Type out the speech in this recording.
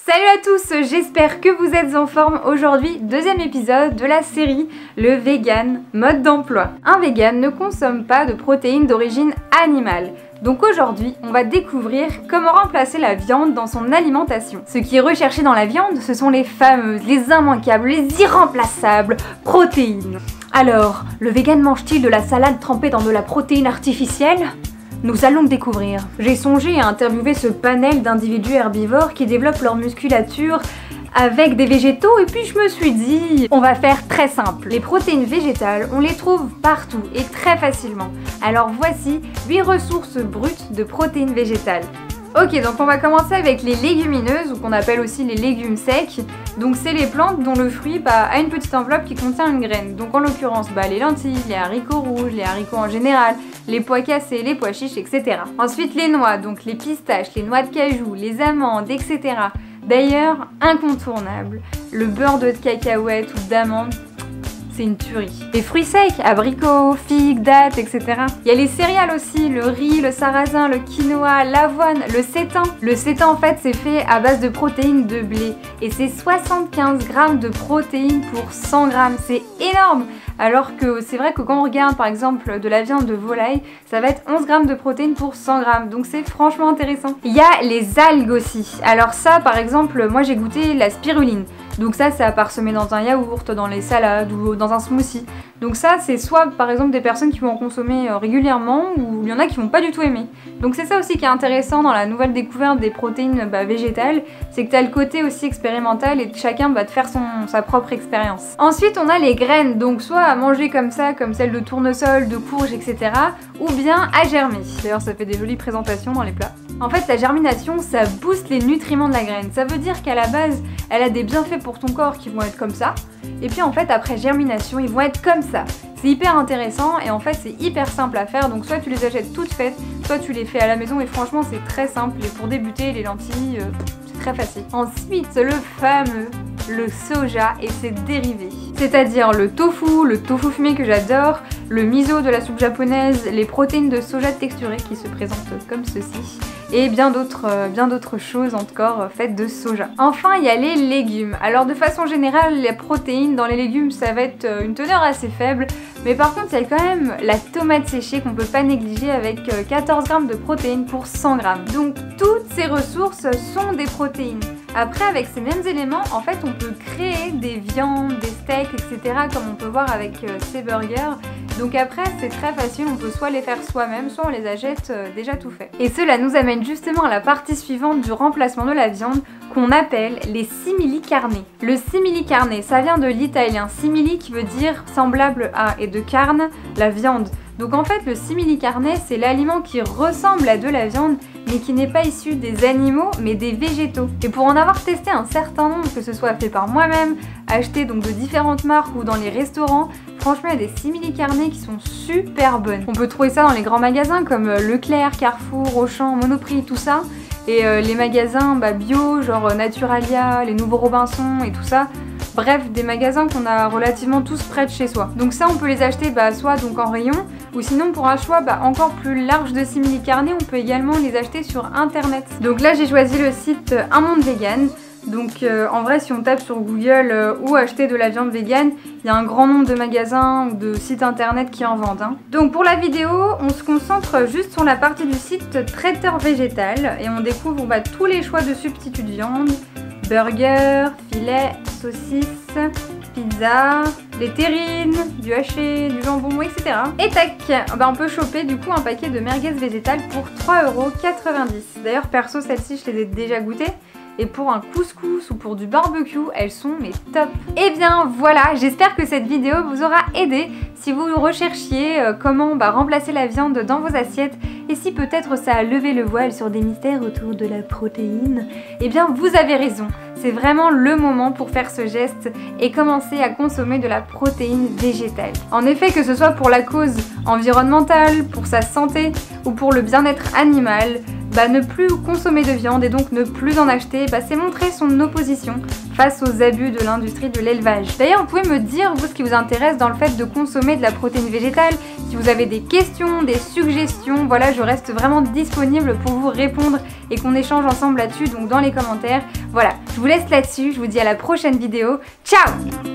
Salut à tous, j'espère que vous êtes en forme. Aujourd'hui, deuxième épisode de la série Le Vegan, mode d'emploi. Un vegan ne consomme pas de protéines d'origine animale. Donc aujourd'hui, on va découvrir comment remplacer la viande dans son alimentation. Ce qui est recherché dans la viande, ce sont les fameuses, les immanquables, les irremplaçables protéines. Alors, le vegan mange-t-il de la salade trempée dans de la protéine artificielle ? Nous allons le découvrir. J'ai songé à interviewer ce panel d'individus herbivores qui développent leur musculature avec des végétaux et puis je me suis dit, on va faire très simple. Les protéines végétales, on les trouve partout et très facilement. Alors voici 8 ressources brutes de protéines végétales. Ok, donc on va commencer avec les légumineuses, ou qu'on appelle aussi les légumes secs. Donc c'est les plantes dont le fruit a une petite enveloppe qui contient une graine. Donc en l'occurrence les lentilles, les haricots rouges, les haricots en général, les pois cassés, les pois chiches, etc. Ensuite les noix, donc les pistaches, les noix de cajou, les amandes, etc. D'ailleurs, incontournable, le beurre de cacahuète ou d'amande, c'est une tuerie. Les fruits secs, abricots, figues, dattes, etc. Il y a les céréales aussi, le riz, le sarrasin, le quinoa, l'avoine, le sétan. Le sétan en fait c'est fait à base de protéines de blé et c'est 75 grammes de protéines pour 100 grammes, c'est énorme. Alors que c'est vrai que quand on regarde par exemple de la viande de volaille, ça va être 11 grammes de protéines pour 100 grammes, donc c'est franchement intéressant. Il y a les algues aussi. Alors ça par exemple, moi j'ai goûté la spiruline. Donc ça c'est à parsemer dans un yaourt, dans les salades ou dans un smoothie. Donc ça c'est soit par exemple des personnes qui vont en consommer régulièrement ou il y en a qui vont pas du tout aimer. Donc c'est ça aussi qui est intéressant dans la nouvelle découverte des protéines végétales, c'est que tu as le côté aussi expérimental et chacun va te faire sa propre expérience. Ensuite on a les graines, donc soit à manger comme ça, comme celle de tournesol, de courge, etc. ou bien à germer. D'ailleurs ça fait des jolies présentations dans les plats. En fait la germination ça booste les nutriments de la graine, ça veut dire qu'à la base elle a des bienfaits pour ton corps qui vont être comme ça, et puis en fait après germination ils vont être comme ça. C'est hyper intéressant et en fait c'est hyper simple à faire, donc soit tu les achètes toutes faites, soit tu les fais à la maison et franchement c'est très simple et pour débuter les lentilles c'est très facile. Ensuite le fameux, le soja et ses dérivés, c'est-à-dire le tofu fumé que j'adore, le miso de la soupe japonaise, les protéines de soja texturées qui se présentent comme ceci et bien d'autres choses encore faites de soja. Enfin il y a les légumes. Alors de façon générale les protéines dans les légumes ça va être une teneur assez faible, mais par contre il y a quand même la tomate séchée qu'on peut pas négliger avec 14 grammes de protéines pour 100 grammes. Donc toutes ces ressources sont des protéines. Après avec ces mêmes éléments en fait on peut créer des viandes, des steaks, etc. comme on peut voir avec ces burgers. Donc après c'est très facile, on peut soit les faire soi-même, soit on les achète déjà tout fait. Et cela nous amène justement à la partie suivante du remplacement de la viande qu'on appelle les simili carne. Le simili carne, ça vient de l'italien simili qui veut dire semblable à et de carne, la viande. Donc en fait le simili carne c'est l'aliment qui ressemble à de la viande mais qui n'est pas issu des animaux mais des végétaux. Et pour en avoir testé un certain nombre, que ce soit fait par moi-même, acheté donc de différentes marques ou dans les restaurants, franchement il y a des simili carne qui sont super bonnes. On peut trouver ça dans les grands magasins comme Leclerc, Carrefour, Auchan, Monoprix, tout ça. Et les magasins bio genre Naturalia, les Nouveaux Robinson et tout ça. Bref, des magasins qu'on a relativement tous près de chez soi. Donc ça on peut les acheter soit donc en rayon, ou sinon pour un choix encore plus large de simili carne, on peut également les acheter sur internet. Donc là j'ai choisi le site Un Monde Vegan. Donc en vrai si on tape sur Google où acheter de la viande vegan, il y a un grand nombre de magasins ou de sites internet qui en vendent. Donc pour la vidéo, on se concentre juste sur la partie du site traiteur végétal et on découvre tous les choix de substituts de viande, burger, filet, saucisse, pizza, des terrines, du haché, du jambon, etc. Et tac, on peut choper du coup un paquet de merguez végétales pour 3,90 €. D'ailleurs perso celles-ci je les ai déjà goûtées. Et pour un couscous ou pour du barbecue, elles sont top. Et bien voilà, j'espère que cette vidéo vous aura aidé si vous recherchiez comment remplacer la viande dans vos assiettes et si peut-être ça a levé le voile sur des mystères autour de la protéine. Et bien vous avez raison, c'est vraiment le moment pour faire ce geste et commencer à consommer de la protéine végétale. En effet, que ce soit pour la cause environnementale, pour sa santé ou pour le bien-être animal, ne plus consommer de viande et donc ne plus en acheter, c'est montrer son opposition face aux abus de l'industrie de l'élevage. D'ailleurs, vous pouvez me dire, vous, ce qui vous intéresse dans le fait de consommer de la protéine végétale. Si vous avez des questions, des suggestions, voilà, je reste vraiment disponible pour vous répondre et qu'on échange ensemble là-dessus, donc dans les commentaires. Voilà, je vous laisse là-dessus, je vous dis à la prochaine vidéo. Ciao!